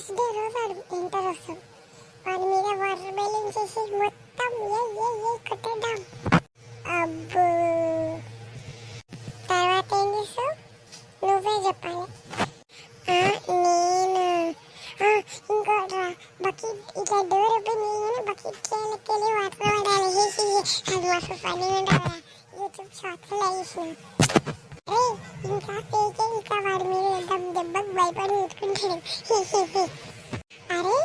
Next day రోజు వాడు enter వస్తాం, వాడి మీద వాటర్ బెలూన్ చేసి మొత్తం ఏ కొట్టేద్దాం. అబ్బో తర్వాత ఏం చేస్తావు నువ్వే చెప్పాలి. నేను ఇంకోట్రా బకెట్ ఇట్లా డోర్ ఓపెన్ చేయగానే బకెట్ వెళ్ళి వాటర్ పడాలి. అది మస్తు ఫనీ ఉండవురా, యూట్యూబ్ షార్ట్స్లో వేసిన. రే ఇంకా పేకే ఇంకా వాడి మీద దెబ్బకు భయపడి ఊరుకుంటాడు. అరే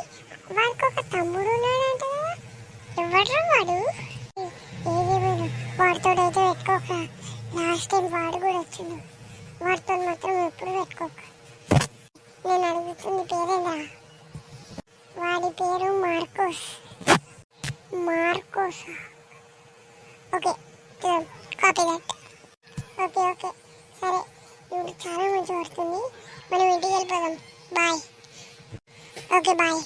వాడికి ఒక తమ్ముడు ఉన్నాడంట కదా, ఎవడ్రా వాడు? ఏదేమైనా వాడితో అయితే పెట్టుకోక, లాస్ట్ టైం వాడు కూడా వచ్చిండు, వాడితో మాత్రం ఎప్పుడు పెట్టుకోక. నేను అడుగుతుంది పేరేందా? వాడి పేరు Marcos. Okay copy that. Okay సరే, ఇప్పుడు చాలా మంచి పడుతుంది, మనం ఇంటికి వెళ్ళిపోదాం. బాయ్. Okay bye.